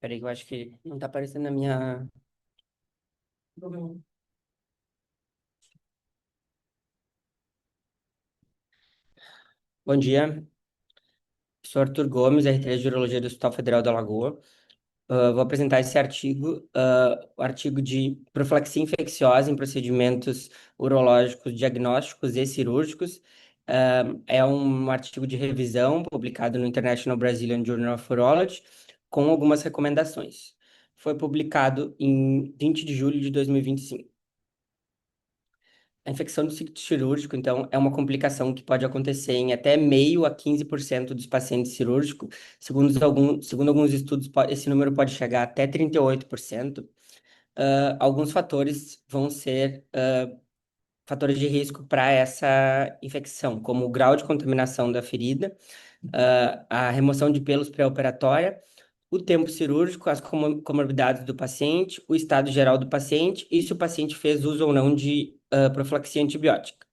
Peraí, que eu acho que não tá aparecendo na minha. Bom dia, sou Arthur Gomes, R3 de Urologia do Hospital Federal da Lagoa. Vou apresentar esse artigo, o artigo de profilaxia infecciosa em procedimentos urológicos, diagnósticos e cirúrgicos. É um artigo de revisão publicado no International Brazilian Journal of Urology, com algumas recomendações. Foi publicado em 20 de julho de 2025. A infecção do ciclo cirúrgico, então, é uma complicação que pode acontecer em até meio a 15% dos pacientes cirúrgicos. Segundo alguns estudos, esse número pode chegar até 38%. Alguns fatores vão ser fatores de risco para essa infecção, como o grau de contaminação da ferida, a remoção de pelos pré-operatória, o tempo cirúrgico, as comorbidades do paciente, o estado geral do paciente e se o paciente fez uso ou não de profilaxia antibiótica.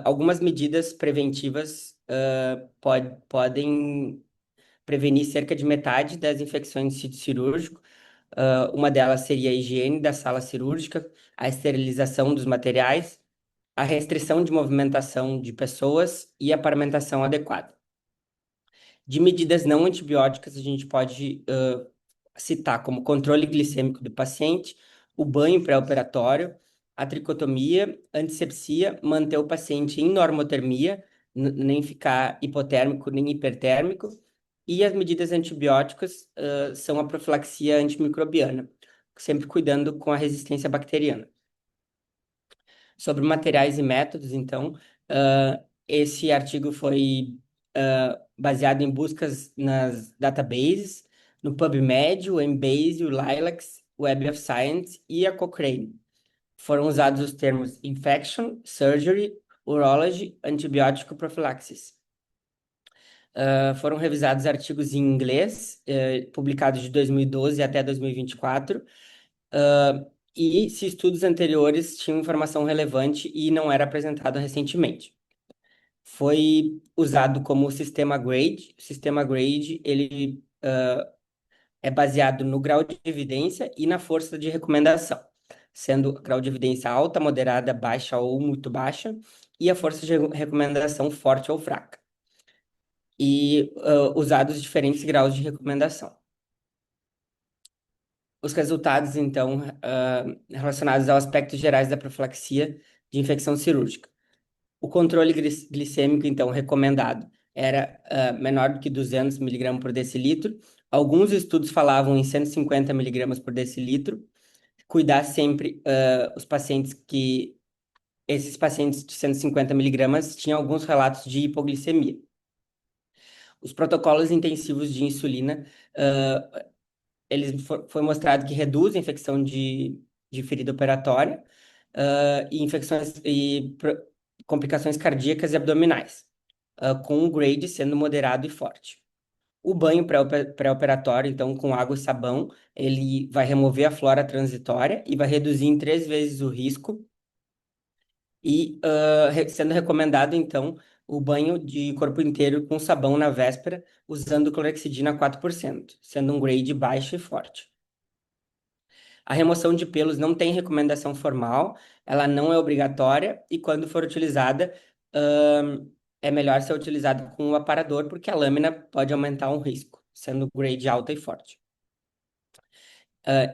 Algumas medidas preventivas podem prevenir cerca de metade das infecções de sítio cirúrgico. Uma delas seria a higiene da sala cirúrgica, a esterilização dos materiais, a restrição de movimentação de pessoas e a paramentação adequada. De medidas não antibióticas, a gente pode citar como controle glicêmico do paciente, o banho pré-operatório, a tricotomia, antisepsia, manter o paciente em normotermia, nem ficar hipotérmico nem hipertérmico, e as medidas antibióticas são a profilaxia antimicrobiana, sempre cuidando com a resistência bacteriana. Sobre materiais e métodos, então, esse artigo foi baseado em buscas nas databases, no PubMed, o Embase, o Lilacs, o Web of Science e a Cochrane. Foram usados os termos infection, surgery, urology, antibiótico profilaxis. Foram revisados artigos em inglês, publicados de 2012 até 2024, e se estudos anteriores tinham informação relevante e não era apresentado recentemente. Foi usado como o sistema GRADE. O sistema GRADE, ele é baseado no grau de evidência e na força de recomendação, sendo grau de evidência alta, moderada, baixa ou muito baixa, e a força de recomendação forte ou fraca. E usados diferentes graus de recomendação. Os resultados, então, relacionados aos aspectos gerais da profilaxia de infecção cirúrgica. O controle glicêmico, então, recomendado era menor do que 200 miligramas por decilitro. Alguns estudos falavam em 150 miligramas por decilitro. Cuidar sempre os pacientes que... Esses pacientes de 150 miligramas tinham alguns relatos de hipoglicemia. Os protocolos intensivos de insulina, foi mostrado que reduz a infecção de ferida operatória e infecções e complicações cardíacas e abdominais, com o grade sendo moderado e forte. O banho pré-operatório, então, com água e sabão, ele vai remover a flora transitória e vai reduzir em 3 vezes o risco. E sendo recomendado, então, o banho de corpo inteiro com sabão na véspera, usando clorexidina 4%, sendo um grade baixo e forte. A remoção de pelos não tem recomendação formal, ela não é obrigatória e quando for utilizada, é melhor ser utilizada com o aparador, porque a lâmina pode aumentar um risco, sendo grade alta e forte.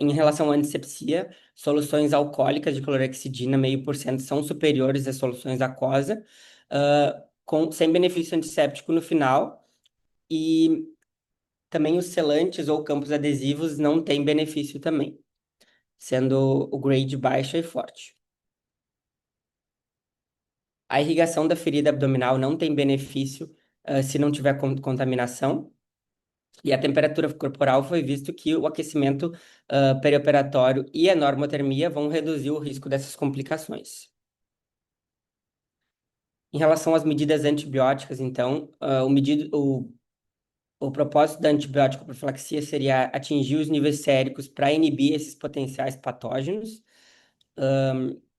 Em relação à antisepsia, soluções alcoólicas de clorexidina 0,5% são superiores às soluções aquosa, sem benefício antisséptico no final, e também os selantes ou campos adesivos não têm benefício também, sendo o grade baixo e forte. A irrigação da ferida abdominal não tem benefício se não tiver contaminação. E a temperatura corporal foi visto que o aquecimento perioperatório e a normotermia vão reduzir o risco dessas complicações. Em relação às medidas antibióticas, então, o propósito da antibiótico profilaxia seria atingir os níveis séricos para inibir esses potenciais patógenos.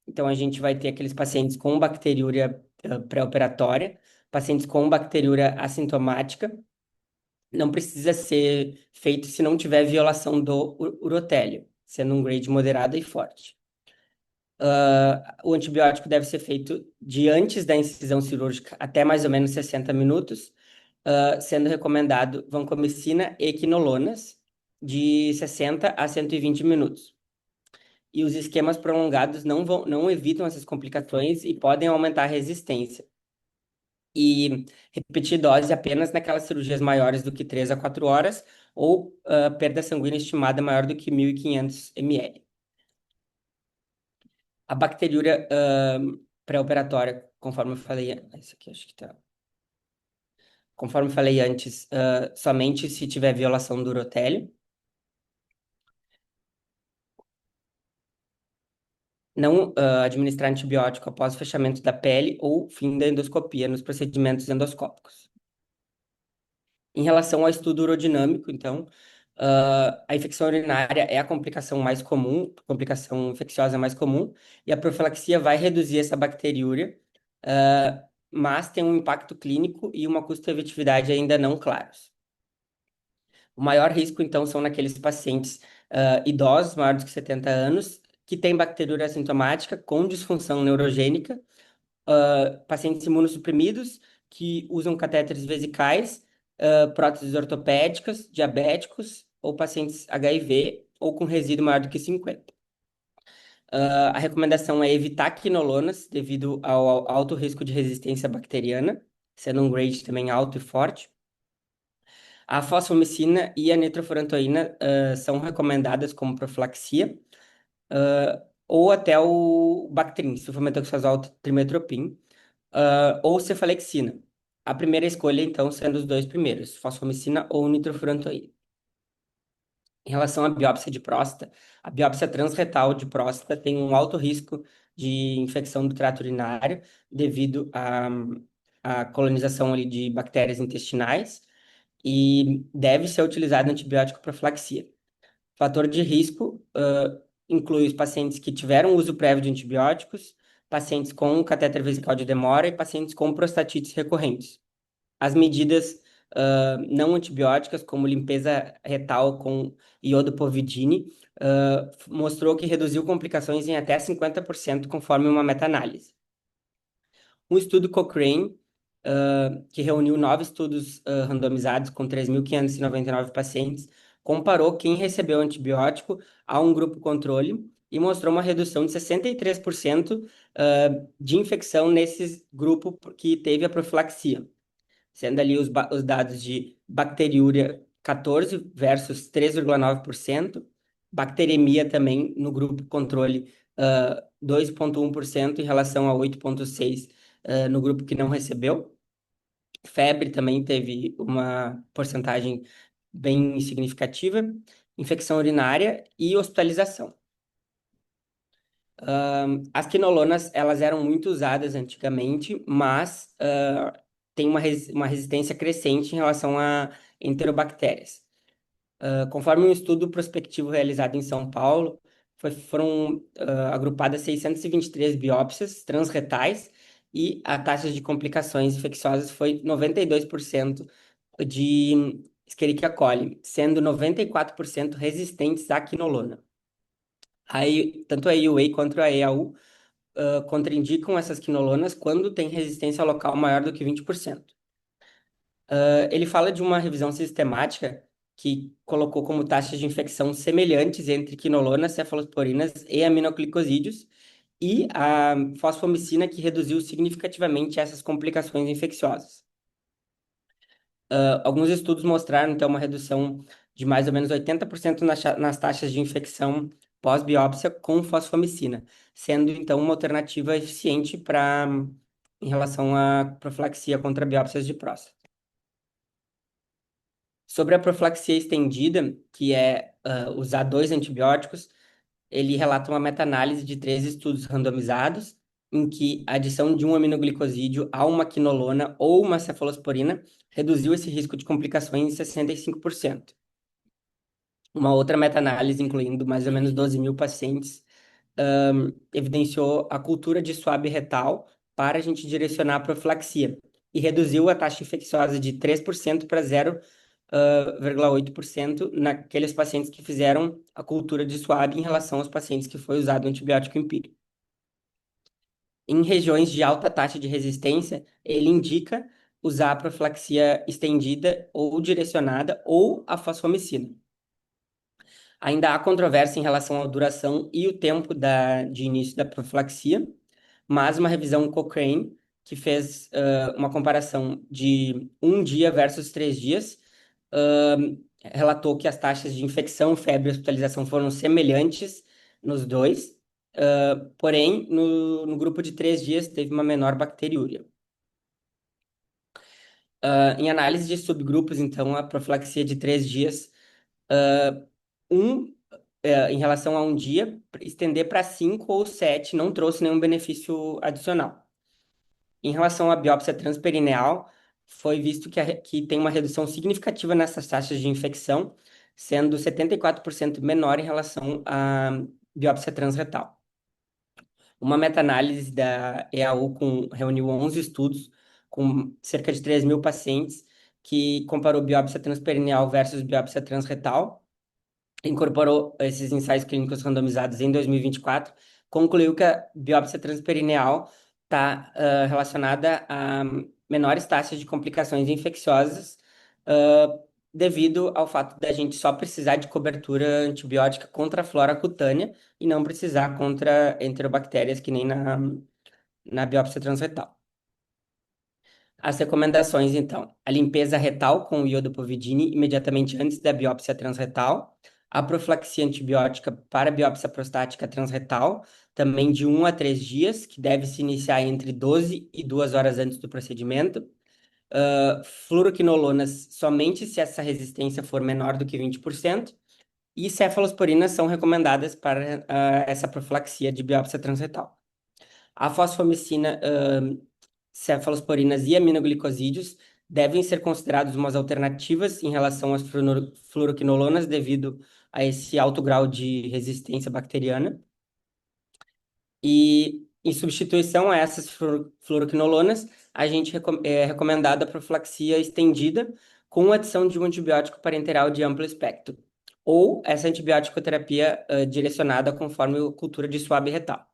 Então, a gente vai ter aqueles pacientes com bacteriúria pré-operatória, pacientes com bacteriúria assintomática, não precisa ser feito se não tiver violação do urotélio, sendo um grade moderado e forte. O antibiótico deve ser feito de antes da incisão cirúrgica até mais ou menos 60 minutos, sendo recomendado vancomicina e quinolonas de 60 a 120 minutos. E os esquemas prolongados não evitam essas complicações e podem aumentar a resistência. E repetir dose apenas naquelas cirurgias maiores do que 3 a 4 horas ou perda sanguínea estimada maior do que 1.500 ml. A bacteriúria pré-operatória, conforme eu falei, esse aqui acho que tá. Conforme eu falei antes, somente se tiver violação do urotélio. Não administrar antibiótico após o fechamento da pele ou fim da endoscopia nos procedimentos endoscópicos. Em relação ao estudo urodinâmico, então, a infecção urinária é a complicação mais comum, complicação infecciosa mais comum, e a profilaxia vai reduzir essa bacteriúria, mas tem um impacto clínico e uma custo-efetividade ainda não claros. O maior risco, então, são naqueles pacientes idosos, maiores de 70 anos, que têm bacteriúria assintomática com disfunção neurogênica, pacientes imunossuprimidos que usam catéteres vesicais, próteses ortopédicas, diabéticos ou pacientes HIV ou com resíduo maior do que 50. A recomendação é evitar quinolonas devido ao alto risco de resistência bacteriana, sendo um grade também alto e forte. A fosfomicina e a nitrofurantoína são recomendadas como profilaxia, ou até o Bactrim, sulfametoxazol trimetoprim, ou cefalexina. A primeira escolha, então, sendo os dois primeiros, fosfomicina ou nitrofurantoína. Em relação à biópsia de próstata, a biópsia transretal de próstata tem um alto risco de infecção do trato urinário devido à colonização ali de bactérias intestinais e deve ser utilizado antibiótico profilaxia. Fator de risco inclui os pacientes que tiveram uso prévio de antibióticos, pacientes com catéter vesical de demora e pacientes com prostatites recorrentes. As medidas não antibióticas, como limpeza retal com iodopovidine, mostrou que reduziu complicações em até 50% conforme uma meta-análise. Um estudo Cochrane, que reuniu 9 estudos randomizados com 3.599 pacientes, comparou quem recebeu antibiótico a um grupo controle e mostrou uma redução de 63% de infecção nesse grupo que teve a profilaxia, sendo ali os dados de bacteriúria 14 versus 3,9%, bacteremia também no grupo controle 2,1% em relação a 8,6% no grupo que não recebeu. Febre também teve uma porcentagem bem significativa, infecção urinária e hospitalização. As quinolonas, elas eram muito usadas antigamente, mas tem uma resistência crescente em relação a enterobactérias. Conforme um estudo prospectivo realizado em São Paulo, foram agrupadas 623 biópsias transretais e a taxa de complicações infecciosas foi 92% de Escherichia coli, sendo 94% resistentes à quinolona. Aí, tanto a EUA quanto a EAU contraindicam essas quinolonas quando tem resistência local maior do que 20%. Ele fala de uma revisão sistemática que colocou como taxas de infecção semelhantes entre quinolonas, cefalosporinas e aminoglicosídeos, e a fosfomicina, que reduziu significativamente essas complicações infecciosas. Alguns estudos mostraram, então, uma redução de mais ou menos 80% nas taxas de infecção pós-biópsia com fosfomicina, sendo, então, uma alternativa eficiente em relação à profilaxia contra biópsias de próstata. Sobre a profilaxia estendida, que é usar 2 antibióticos, ele relata uma meta-análise de 3 estudos randomizados, em que a adição de um aminoglicosídeo a uma quinolona ou uma cefalosporina reduziu esse risco de complicações em 65%. Uma outra meta-análise, incluindo mais ou menos 12.000 pacientes, evidenciou a cultura de swab retal para a gente direcionar a profilaxia e reduziu a taxa infecciosa de 3% para 0,8% naqueles pacientes que fizeram a cultura de swab em relação aos pacientes que foi usado o antibiótico empírico. Em regiões de alta taxa de resistência, ele indica usar a profilaxia estendida ou direcionada ou a fosfomicina. Ainda há controvérsia em relação à duração e o tempo de início da profilaxia, mas uma revisão Cochrane, que fez uma comparação de um dia versus 3 dias, relatou que as taxas de infecção, febre e hospitalização foram semelhantes nos dois, porém, no grupo de 3 dias teve uma menor bacteriúria. Em análise de subgrupos, então, a profilaxia de 3 dias, ah, um, em relação a um dia, estender para 5 ou 7 não trouxe nenhum benefício adicional. Em relação à biópsia transperineal, foi visto que tem uma redução significativa nessas taxas de infecção, sendo 74% menor em relação à biópsia transretal. Uma meta-análise da EAU reuniu 11 estudos com cerca de 3.000 pacientes, que comparou biópsia transperineal versus biópsia transretal, incorporou esses ensaios clínicos randomizados em 2024, concluiu que a biópsia transperineal está relacionada a menores taxas de complicações infecciosas, ah, devido ao fato da gente só precisar de cobertura antibiótica contra a flora cutânea e não precisar contra enterobactérias, que nem na biópsia transretal. As recomendações, então, a limpeza retal com o iodopovidine imediatamente antes da biópsia transretal, a profilaxia antibiótica para a biópsia prostática transretal, também de 1 a 3 dias, que deve se iniciar entre 12 e 2 horas antes do procedimento. Fluoroquinolonas somente se essa resistência for menor do que 20%, e cefalosporinas são recomendadas para essa profilaxia de biópsia transretal. A fosfomicina, cefalosporinas e aminoglicosídeos devem ser considerados umas alternativas em relação às fluoroquinolonas devido a esse alto grau de resistência bacteriana. E em substituição a essas fluoroquinolonas, a gente é recomendada a profilaxia estendida com a adição de um antibiótico parenteral de amplo espectro, ou essa antibiótico-terapia direcionada conforme a cultura de swab retal.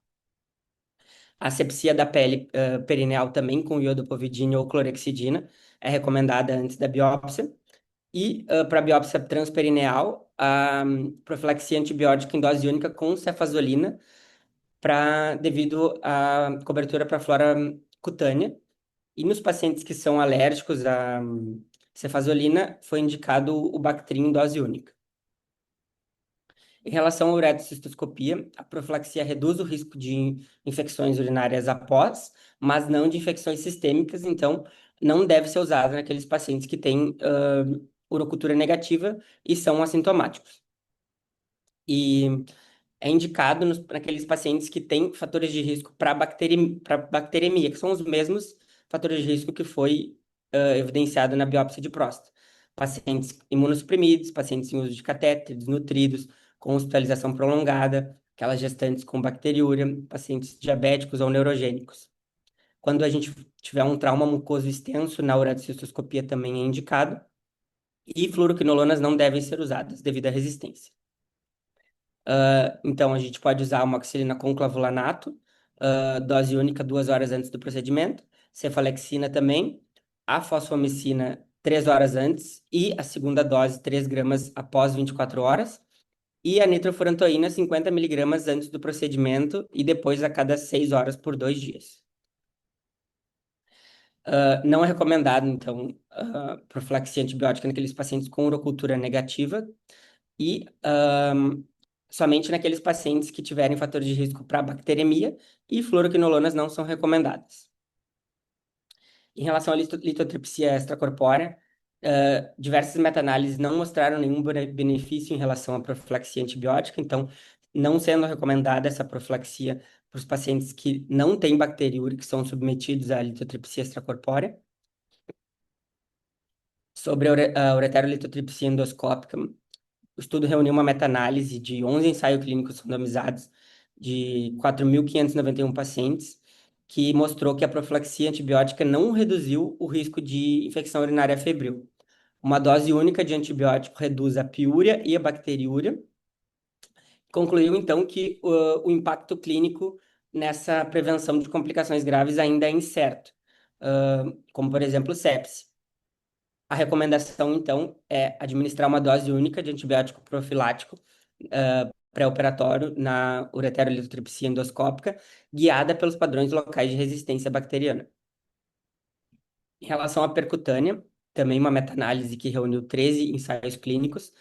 A asepsia da pele perineal também com iodopovidina ou clorexidina é recomendada antes da biópsia. E para biópsia transperineal, a profilaxia antibiótica em dose única com cefazolina devido à cobertura para flora cutânea. E nos pacientes que são alérgicos à cefazolina, foi indicado o Bactrim em dose única. Em relação à uretrocistoscopia, a profilaxia reduz o risco de infecções urinárias após, mas não de infecções sistêmicas, então não deve ser usada naqueles pacientes que têm urocultura negativa e são assintomáticos. E é indicado naqueles pacientes que têm fatores de risco para bacteremia, que são os mesmos fatores de risco que foi evidenciado na biópsia de próstata. Pacientes imunossuprimidos, pacientes em uso de catéter, desnutridos, com hospitalização prolongada, aquelas gestantes com bacteriúria, pacientes diabéticos ou neurogênicos. Quando a gente tiver um trauma mucoso extenso, na uretrocistoscopia também é indicado. E fluoroquinolonas não devem ser usadas devido à resistência. Então, a gente pode usar amoxicilina com clavulanato, dose única 2 horas antes do procedimento, cefalexina também, a fosfomicina 3 horas antes e a segunda dose 3 gramas após 24 horas, e a nitrofurantoína 50 miligramas antes do procedimento e depois a cada 6 horas por 2 dias. Não é recomendado, então, profilaxia antibiótica naqueles pacientes com urocultura negativa e somente naqueles pacientes que tiverem fatores de risco para bacteremia, e fluoroquinolonas não são recomendadas. Em relação à litotripsia extracorpórea, diversas meta-análises não mostraram nenhum benefício em relação à profilaxia antibiótica, então, não sendo recomendada essa profilaxia para os pacientes que não têm bacteriúria, que são submetidos à litotripsia extracorpórea. Sobre a ureterolitotripsia endoscópica, o estudo reuniu uma meta-análise de 11 ensaios clínicos randomizados de 4.591 pacientes, que mostrou que a profilaxia antibiótica não reduziu o risco de infecção urinária febril. Uma dose única de antibiótico reduz a piúria e a bacteriúria. Concluiu, então, que o impacto clínico nessa prevenção de complicações graves ainda é incerto, como, por exemplo, sepse. A recomendação, então, é administrar uma dose única de antibiótico profilático pré-operatório na ureterolitotripsia endoscópica, guiada pelos padrões locais de resistência bacteriana. Em relação à percutânea, também uma meta-análise que reuniu 13 ensaios clínicos,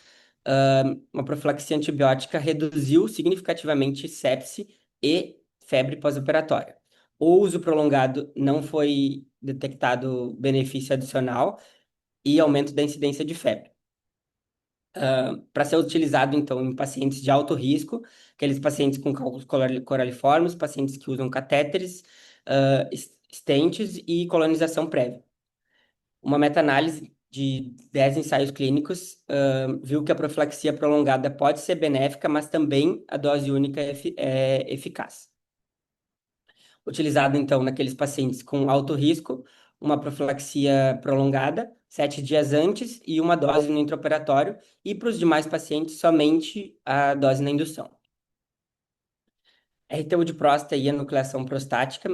uma profilaxia antibiótica reduziu significativamente sepse e febre pós-operatória. O uso prolongado não foi detectado benefício adicional e aumento da incidência de febre. Para ser utilizado, então, em pacientes de alto risco, aqueles pacientes com cálculos coraliformes, pacientes que usam catéteres, stents e colonização prévia. Uma meta-análise de 10 ensaios clínicos viu que a profilaxia prolongada pode ser benéfica, mas também a dose única é eficaz. Utilizado, então, naqueles pacientes com alto risco, uma profilaxia prolongada, 7 dias antes, e uma dose no intraoperatório, e para os demais pacientes, somente a dose na indução. RTU de próstata e enucleação prostática,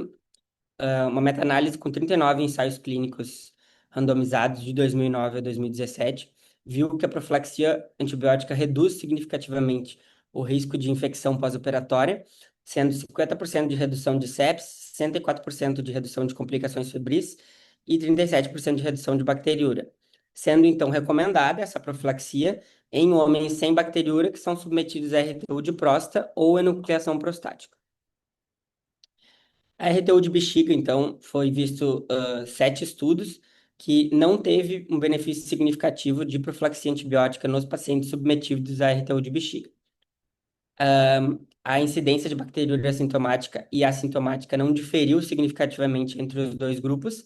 uma meta-análise com 39 ensaios clínicos randomizados de 2009 a 2017, viu que a profilaxia antibiótica reduz significativamente o risco de infecção pós-operatória, sendo 50% de redução de sepsis, 64% de redução de complicações febris e 37% de redução de bacteriúria, sendo então recomendada essa profilaxia em homens sem bacteriúria que são submetidos a RTU de próstata ou enucleação prostática. A RTU de bexiga, então, foi visto 7 estudos que não teve um benefício significativo de profilaxia antibiótica nos pacientes submetidos à RTU de bexiga. A incidência de bacteriúria assintomática e assintomática não diferiu significativamente entre os dois grupos,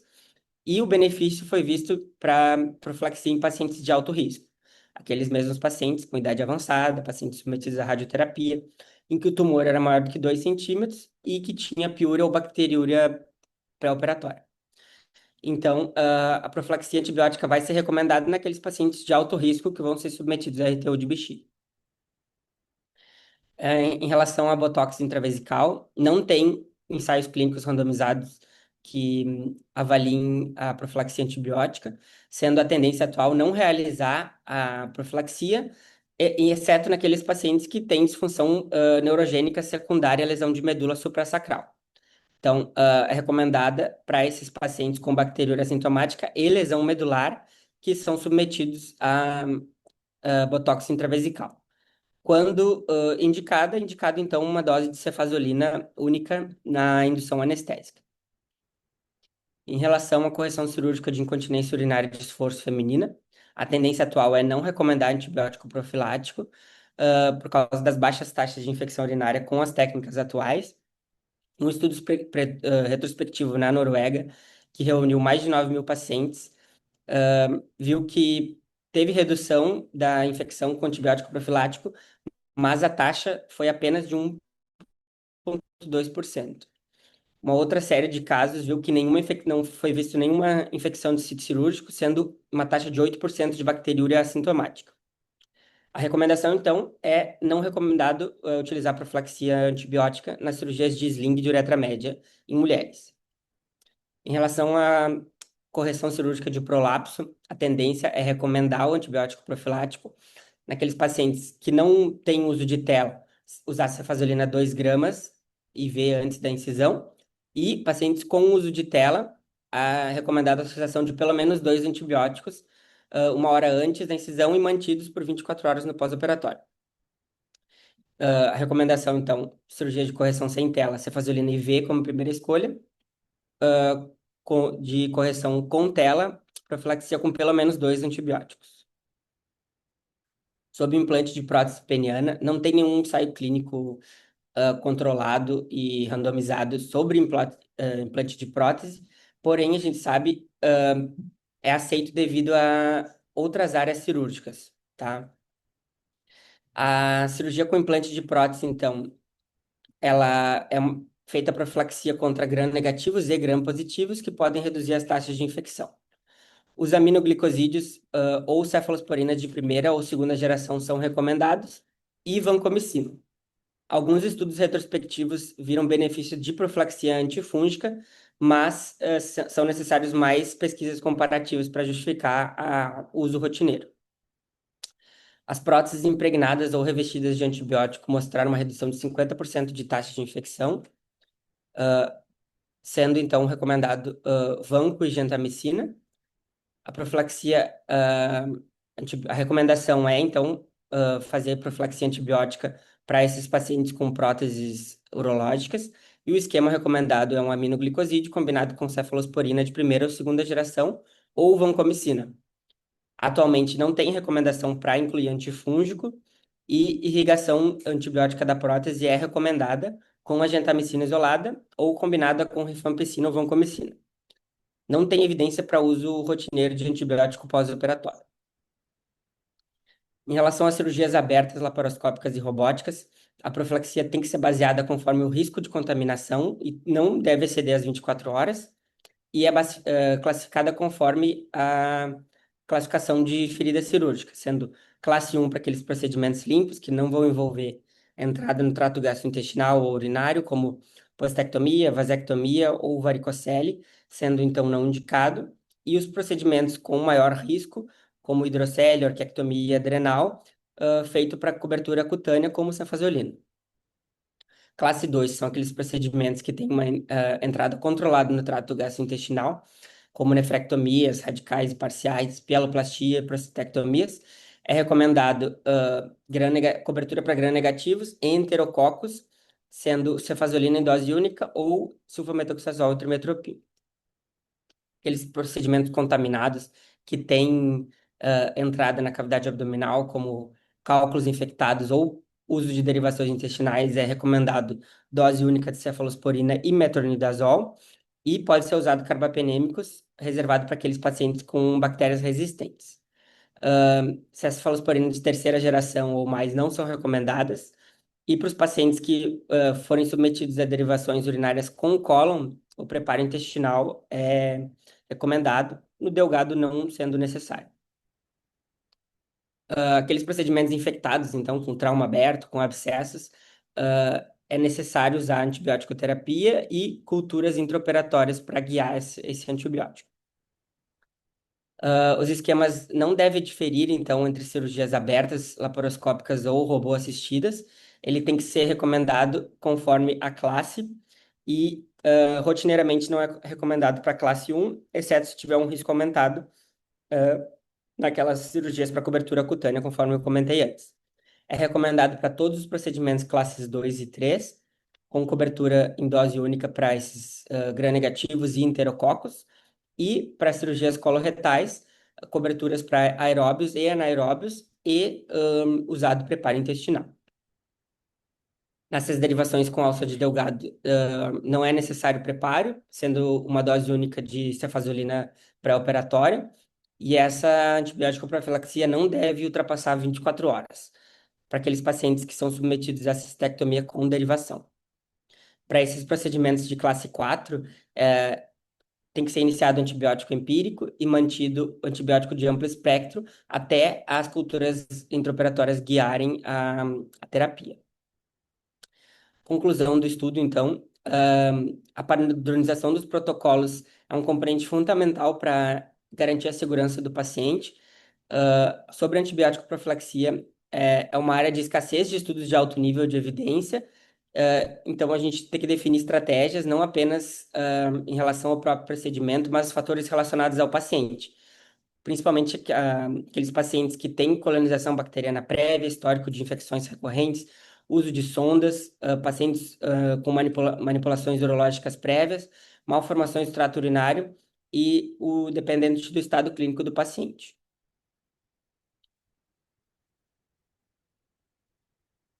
e o benefício foi visto para profilaxia em pacientes de alto risco. Aqueles mesmos pacientes com idade avançada, pacientes submetidos à radioterapia, em que o tumor era maior do que 2 centímetros e que tinha piúria ou bacteriúria pré-operatória. Então, a profilaxia antibiótica vai ser recomendada naqueles pacientes de alto risco que vão ser submetidos a RTU de bexiga. Em relação à botox intravesical, não tem ensaios clínicos randomizados que avaliem a profilaxia antibiótica, sendo a tendência atual não realizar a profilaxia, exceto naqueles pacientes que têm disfunção neurogênica secundária à lesão de medula suprassacral. Então, é recomendada para esses pacientes com bacteriúria assintomática e lesão medular que são submetidos a botox intravesical. Quando indicado então uma dose de cefazolina única na indução anestésica. Em relação à correção cirúrgica de incontinência urinária de esforço feminina, a tendência atual é não recomendar antibiótico profilático, por causa das baixas taxas de infecção urinária com as técnicas atuais. Um estudo retrospectivo na Noruega, que reuniu mais de 9 mil pacientes, viu que teve redução da infecção com antibiótico profilático, mas a taxa foi apenas de 1,2%. Uma outra série de casos viu que não foi visto nenhuma infecção de sítio cirúrgico, sendo uma taxa de 8% de bacteriúria assintomática. A recomendação, então, é não recomendado utilizar profilaxia antibiótica nas cirurgias de sling de uretra média em mulheres. Em relação à correção cirúrgica de prolapso, a tendência é recomendar o antibiótico profilático naqueles pacientes que não têm uso de tela, usar cefazolina 2 gramas IV antes da incisão, e pacientes com uso de tela, a recomendada associação de pelo menos 2 antibióticos, 1 hora antes da incisão e mantidos por 24 horas no pós-operatório. A recomendação, então, cirurgia de correção sem tela, cefazolina IV como primeira escolha, de correção com tela, profilaxia com pelo menos 2 antibióticos. Sob implante de prótese peniana, não tem nenhum ensaio clínico controlado e randomizado sobre implante de prótese, porém a gente sabe é aceito devido a outras áreas cirúrgicas, tá? A cirurgia com implante de prótese, então, ela é feita profilaxia contra gram-negativos e gram-positivos que podem reduzir as taxas de infecção. Os aminoglicosídeos ou cefalosporinas de primeira ou segunda geração são recomendados e vancomicina. Alguns estudos retrospectivos viram benefício de profilaxia antifúngica, mas são necessários mais pesquisas comparativas para justificar o uso rotineiro. As próteses impregnadas ou revestidas de antibiótico mostraram uma redução de 50% de taxa de infecção, sendo então recomendado vanco e gentamicina. A profilaxia, a recomendação é então fazer profilaxia antibiótica para esses pacientes com próteses urológicas, e o esquema recomendado é um aminoglicosídeo combinado com cefalosporina de primeira ou segunda geração ou vancomicina. Atualmente não tem recomendação para incluir antifúngico e irrigação antibiótica da prótese é recomendada com a gentamicina isolada ou combinada com rifampicina ou vancomicina. Não tem evidência para uso rotineiro de antibiótico pós-operatório. Em relação às cirurgias abertas, laparoscópicas e robóticas, a profilaxia tem que ser baseada conforme o risco de contaminação e não deve exceder as 24 horas e é classificada conforme a classificação de ferida cirúrgica, sendo classe 1 para aqueles procedimentos limpos que não vão envolver entrada no trato gastrointestinal ou urinário, como postectomia, vasectomia ou varicocele, sendo então não indicado, e os procedimentos com maior risco, como hidrocele, orquiectomia e adrenal, feito para cobertura cutânea, como cefazolina. Classe 2 são aqueles procedimentos que têm uma entrada controlada no trato gastrointestinal, como nefrectomias radicais e parciais, pieloplastia e prostatectomias. É recomendado cobertura para gram-negativos, enterococos, sendo cefazolina em dose única ou sulfametoxazol e trimetoprim. Aqueles procedimentos contaminados que têm entrada na cavidade abdominal, como cálculos infectados ou uso de derivações intestinais, é recomendado dose única de cefalosporina e metronidazol, e pode ser usado carbapenêmicos, reservado para aqueles pacientes com bactérias resistentes. Cefalosporina de terceira geração ou mais não são recomendadas, e para os pacientes que forem submetidos a derivações urinárias com cólon, o preparo intestinal é recomendado, no delgado não sendo necessário. Aqueles procedimentos infectados, então, com trauma aberto, com abscessos, é necessário usar antibiótico terapia e culturas intraoperatórias para guiar esse antibiótico. Os esquemas não devem diferir, então, entre cirurgias abertas, laparoscópicas ou robô-assistidas. Ele tem que ser recomendado conforme a classe e, rotineiramente, não é recomendado para classe 1, exceto se tiver um risco aumentado, naquelas cirurgias para cobertura cutânea, conforme eu comentei antes. É recomendado para todos os procedimentos classes 2 e 3, com cobertura em dose única para esses gram-negativos e enterococos, e para cirurgias coloretais, coberturas para aeróbios e anaeróbios e usado preparo intestinal. Nessas derivações com alça de delgado, não é necessário preparo, sendo uma dose única de cefazolina pré-operatória, e essa antibiótico profilaxia não deve ultrapassar 24 horas, para aqueles pacientes que são submetidos à cistectomia com derivação. Para esses procedimentos de classe 4, tem que ser iniciado antibiótico empírico e mantido antibiótico de amplo espectro até as culturas intraoperatórias guiarem a terapia. Conclusão do estudo, então, a padronização dos protocolos é um componente fundamental para garantir a segurança do paciente. Sobre antibiótico profilaxia, é uma área de escassez de estudos de alto nível de evidência, então a gente tem que definir estratégias não apenas em relação ao próprio procedimento, mas fatores relacionados ao paciente. Principalmente aqueles pacientes que têm colonização bacteriana prévia, histórico de infecções recorrentes, uso de sondas, pacientes com manipulações urológicas prévias, malformações do trato urinário e dependente do estado clínico do paciente.